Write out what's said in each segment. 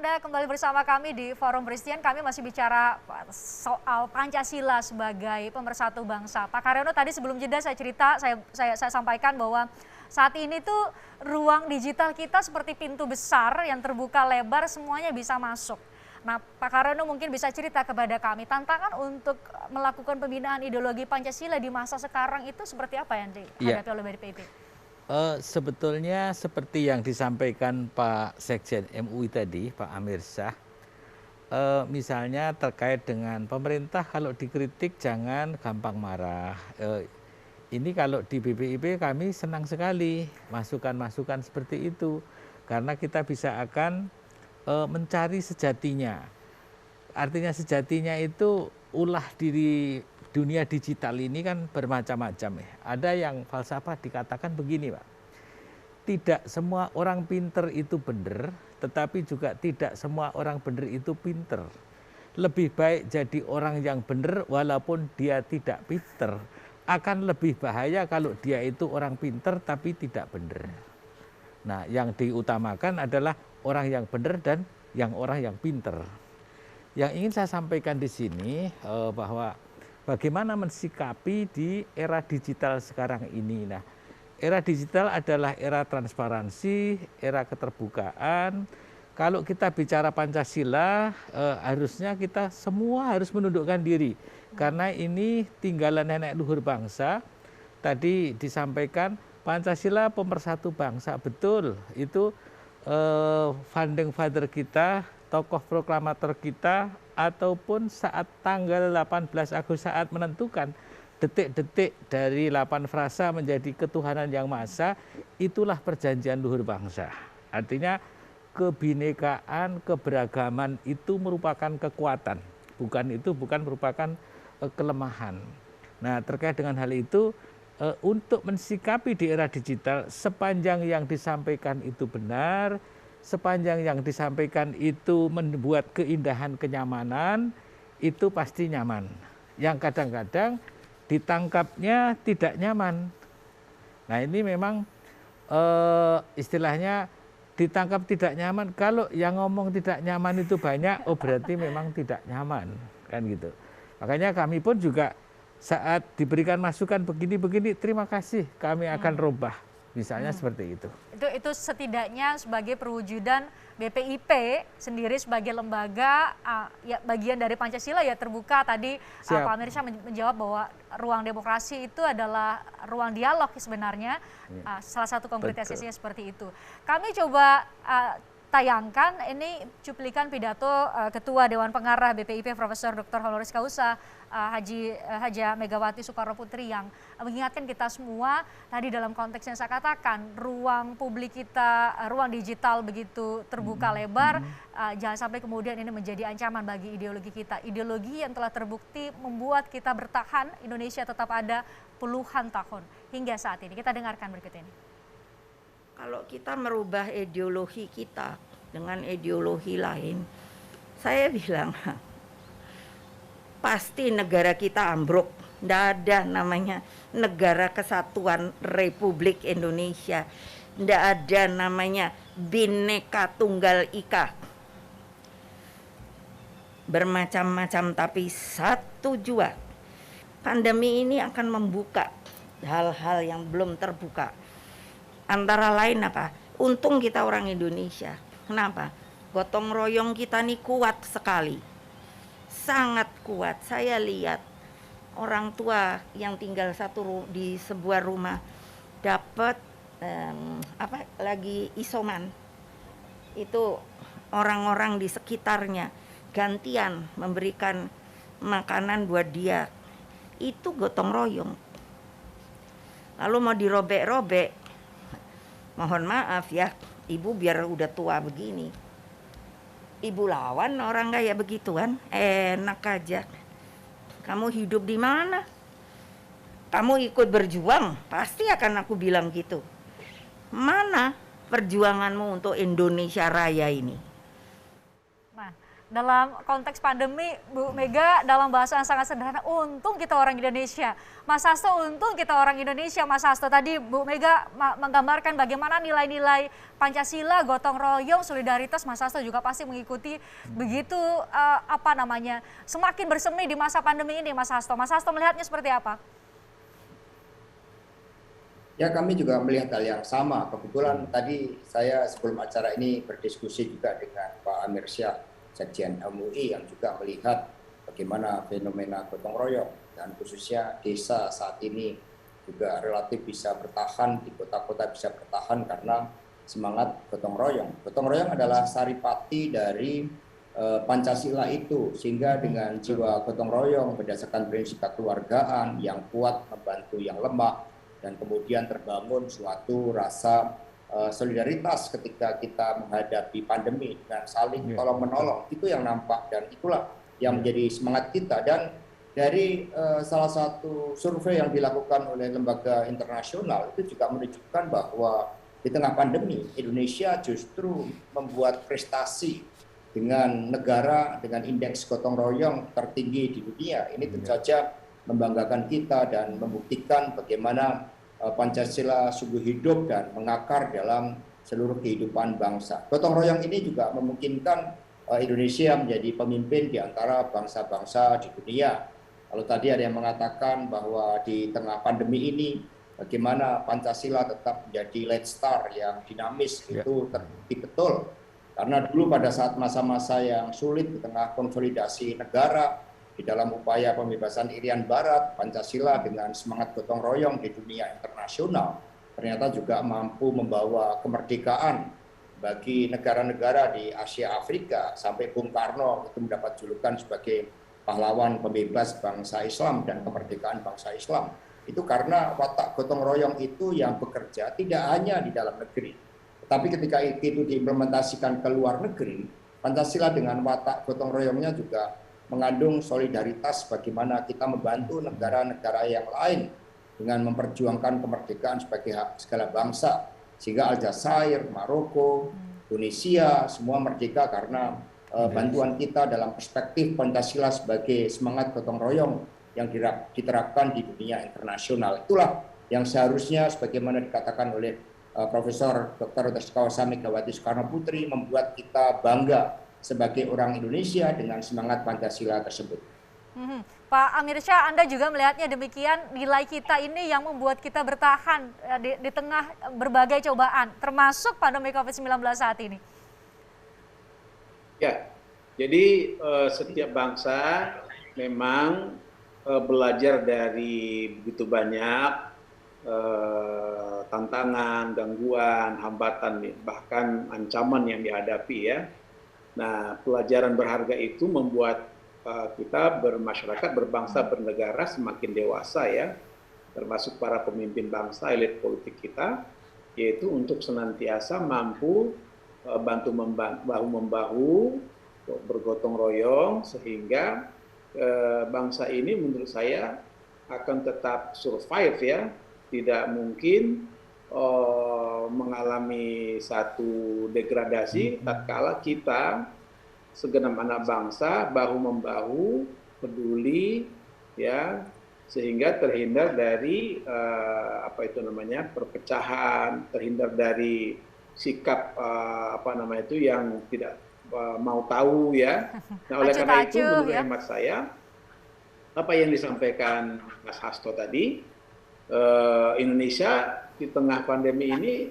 Anda kembali bersama kami di Forum Christian. Kami masih bicara soal Pancasila sebagai pemersatu bangsa. Pak Karyono tadi sebelum jeda saya sampaikan bahwa saat ini tuh ruang digital kita seperti pintu besar yang terbuka lebar, semuanya bisa masuk. Nah, Pak Karyono mungkin bisa cerita kepada kami tantangan untuk melakukan pembinaan ideologi Pancasila di masa sekarang itu seperti apa yang dihadapi oleh BPIP? Sebetulnya seperti yang disampaikan Pak Sekjen MUI tadi, Pak Amir Syah, misalnya terkait dengan pemerintah kalau dikritik jangan gampang marah. Ini kalau di BPIP kami senang sekali masukan-masukan seperti itu, karena kita bisa akan mencari sejatinya. Artinya sejatinya itu ulah diri dunia digital ini kan bermacam-macam ya. Ada yang falsafah dikatakan begini Pak, tidak semua orang pinter itu benar, tetapi juga tidak semua orang benar itu pinter. Lebih baik jadi orang yang benar walaupun dia tidak pinter. Akan lebih bahaya kalau dia itu orang pinter tapi tidak benar. Nah, yang diutamakan adalah orang yang benar dan orang yang pinter. Yang ingin saya sampaikan di sini bahwa bagaimana mensikapi di era digital sekarang ini. Nah, era digital adalah era transparansi, era keterbukaan. Kalau kita bicara Pancasila, harusnya kita semua harus menundukkan diri. Karena ini tinggalan nenek luhur bangsa. Tadi disampaikan Pancasila pemersatu bangsa, betul. Itu founding father kita, tokoh proklamator kita, ataupun saat tanggal 18 Agustus saat menentukan detik-detik dari 8 frasa menjadi ketuhanan yang maha esa, itulah perjanjian luhur bangsa. Artinya kebinekaan, keberagaman itu merupakan kekuatan, bukan merupakan kelemahan. Nah, terkait dengan hal itu, untuk mensikapi di era digital, sepanjang yang disampaikan itu benar, sepanjang yang disampaikan itu membuat keindahan, kenyamanan, itu pasti nyaman. Yang kadang-kadang ditangkapnya tidak nyaman. Nah, ini memang istilahnya ditangkap tidak nyaman. Kalau yang ngomong tidak nyaman itu banyak, oh berarti memang tidak nyaman, kan gitu. Makanya kami pun juga saat diberikan masukan begini-begini, terima kasih, kami akan rubah. Misalnya seperti itu. Itu setidaknya sebagai perwujudan BPIP sendiri sebagai lembaga ya bagian dari Pancasila ya terbuka. Tadi Pak Amir Syah menjawab bahwa ruang demokrasi itu adalah ruang dialog sebenarnya. Salah satu konkretisasinya seperti itu. Kami coba tayangkan ini cuplikan pidato Ketua Dewan Pengarah BPIP Profesor Dr. Honoris Causa Haja Megawati Soekarno Putri yang mengingatkan kita semua tadi dalam konteks yang saya katakan, ruang publik kita, ruang digital begitu terbuka lebar, jangan sampai kemudian ini menjadi ancaman bagi ideologi kita. Ideologi yang telah terbukti membuat kita bertahan, Indonesia tetap ada puluhan tahun hingga saat ini. Kita dengarkan berikut ini. Kalau kita merubah ideologi kita dengan ideologi lain, saya bilang pasti negara kita ambruk. Tidak ada namanya negara kesatuan Republik Indonesia. Tidak ada namanya Bhinneka Tunggal Ika. Bermacam-macam tapi satu jua. Pandemi ini akan membuka hal-hal yang belum terbuka. Antara lain apa? Untung kita orang Indonesia. Kenapa? Gotong royong kita nih kuat sekali. Sangat kuat. Saya lihat orang tua yang tinggal di sebuah rumah dapat lagi isoman. Itu orang-orang di sekitarnya gantian memberikan makanan buat dia. Itu gotong royong. Lalu mau dirobek-robek, mohon maaf ya, ibu biar udah tua begini, ibu lawan orang kayak begituan, enak aja. Kamu hidup di mana? Kamu ikut berjuang, pasti akan aku bilang gitu. Mana perjuanganmu untuk Indonesia Raya ini? dalam konteks pandemi, Bu Mega dalam bahasa yang sangat sederhana, untung kita orang Indonesia. Mas Hasto, untung kita orang Indonesia. Mas Hasto, tadi Bu Mega menggambarkan bagaimana nilai-nilai Pancasila, gotong royong, solidaritas. Mas Hasto juga pasti mengikuti begitu, semakin bersemi di masa pandemi ini, Mas Hasto. Mas Hasto melihatnya seperti apa? Ya, kami juga melihat hal yang sama. Kebetulan tadi saya sebelum acara ini berdiskusi juga dengan Pak Amir Syah, Sekjen MUI, yang juga melihat bagaimana fenomena gotong royong dan khususnya desa saat ini juga relatif bisa bertahan, di kota-kota bisa bertahan karena semangat gotong royong. Gotong royong adalah saripati dari Pancasila itu, sehingga dengan jiwa gotong royong berdasarkan prinsip kekeluargaan yang kuat membantu yang lemah, dan kemudian terbangun suatu rasa solidaritas ketika kita menghadapi pandemi dan saling tolong-menolong. Itu yang nampak dan itulah yang menjadi semangat kita. Dan dari salah satu survei yang dilakukan oleh lembaga internasional itu juga menunjukkan bahwa di tengah pandemi Indonesia justru membuat prestasi dengan negara dengan indeks gotong royong tertinggi di dunia. Ini tentu saja membanggakan kita dan membuktikan bagaimana Pancasila sungguh hidup dan mengakar dalam seluruh kehidupan bangsa. Gotong royong ini juga memungkinkan Indonesia menjadi pemimpin di antara bangsa-bangsa di dunia. Kalau tadi ada yang mengatakan bahwa di tengah pandemi ini bagaimana Pancasila tetap menjadi lead star yang dinamis, itu terbukti betul. Karena dulu pada saat masa-masa yang sulit di tengah konsolidasi negara, di dalam upaya pembebasan Irian Barat, Pancasila dengan semangat gotong royong di dunia internasional ternyata juga mampu membawa kemerdekaan bagi negara-negara di Asia Afrika, sampai Bung Karno itu mendapat julukan sebagai pahlawan pembebas bangsa Islam dan kemerdekaan bangsa Islam. Itu karena watak gotong royong itu yang bekerja tidak hanya di dalam negeri, tetapi ketika itu diimplementasikan ke luar negeri, Pancasila dengan watak gotong royongnya juga mengandung solidaritas bagaimana kita membantu negara-negara yang lain dengan memperjuangkan kemerdekaan sebagai hak segala bangsa, sehingga Aljazair, Maroko, Tunisia semua merdeka karena bantuan kita dalam perspektif Pancasila sebagai semangat gotong royong yang diterapkan di dunia internasional. Itulah yang seharusnya sebagaimana dikatakan oleh Profesor Dr. Kawasa Megawati Soekarno Putri membuat kita bangga sebagai orang Indonesia dengan semangat Pancasila tersebut. Pak Amir Syah, Anda juga melihatnya demikian, nilai kita ini yang membuat kita bertahan di tengah berbagai cobaan, termasuk pandemi COVID-19 saat ini. Ya, jadi setiap bangsa memang belajar dari begitu banyak tantangan, gangguan, hambatan, bahkan ancaman yang dihadapi ya. Nah, pelajaran berharga itu membuat kita bermasyarakat, berbangsa, bernegara semakin dewasa ya, termasuk para pemimpin bangsa, elit politik kita, yaitu untuk senantiasa mampu bahu-membahu, bergotong royong, sehingga bangsa ini menurut saya akan tetap survive ya, tidak mungkin mengalami satu degradasi tatkala kita segenap anak bangsa bahu-membahu, peduli ya, sehingga terhindar dari perpecahan, terhindar dari sikap yang tidak mau tahu ya. Nah, oleh karena itu menurut hemat saya apa yang disampaikan Mas Hasto tadi, Indonesia di tengah pandemi ini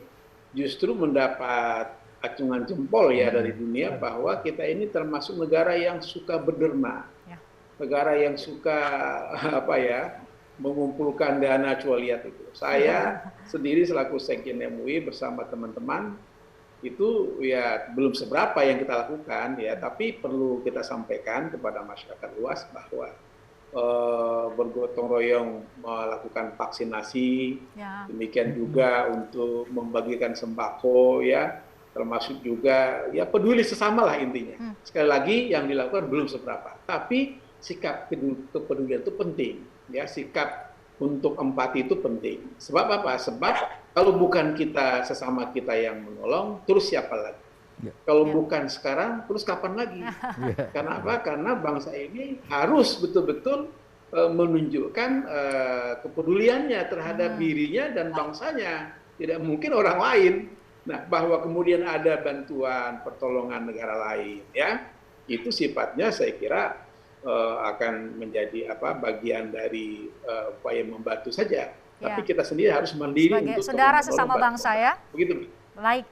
justru mendapat acungan jempol ya dari dunia bahwa kita ini termasuk negara yang suka berderma, negara yang suka mengumpulkan dana cualiat itu. Saya sendiri selaku Sekjen MUI bersama teman-teman itu ya belum seberapa yang kita lakukan ya, tapi perlu kita sampaikan kepada masyarakat luas bahwa bergotong royong melakukan vaksinasi, demikian juga untuk membagikan sembako ya, termasuk juga ya peduli sesama lah intinya. Sekali lagi yang dilakukan belum seberapa, tapi sikap kepedulian itu penting ya, sikap untuk empati itu penting. Sebab apa? Sebab kalau bukan kita sesama kita yang menolong, terus siapa lagi? Kalau bukan sekarang, terus kapan lagi? Karena apa? Karena bangsa ini harus betul-betul menunjukkan kepeduliannya terhadap dirinya dan bangsanya. Tidak mungkin orang lain. Nah, bahwa kemudian ada bantuan, pertolongan negara lain, ya, itu sifatnya saya kira akan menjadi bagian dari upaya membantu saja. Tapi kita sendiri harus mandiri sebagai untuk saudara sesama bangsa ya. Begitu. Baik.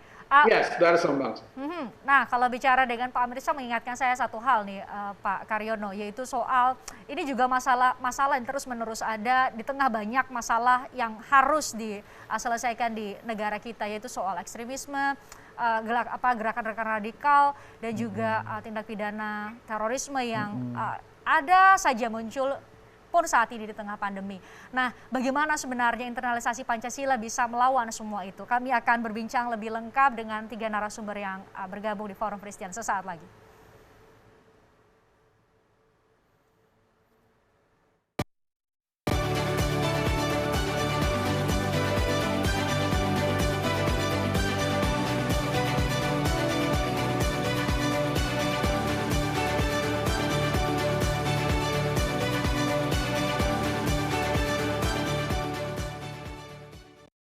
Ya, saudara sama bangsa. Nah, kalau bicara dengan Pak Amir Syah mengingatkan saya satu hal nih, Pak Karyono, yaitu soal ini juga masalah yang terus-menerus ada di tengah banyak masalah yang harus diselesaikan di negara kita, yaitu soal ekstremisme, gerakan-gerakan radikal, dan juga tindak pidana terorisme yang ada saja muncul pun saat ini di tengah pandemi. Nah, bagaimana sebenarnya internalisasi Pancasila bisa melawan semua itu? Kami akan berbincang lebih lengkap dengan 3 narasumber yang bergabung di Forum Christian sesaat lagi.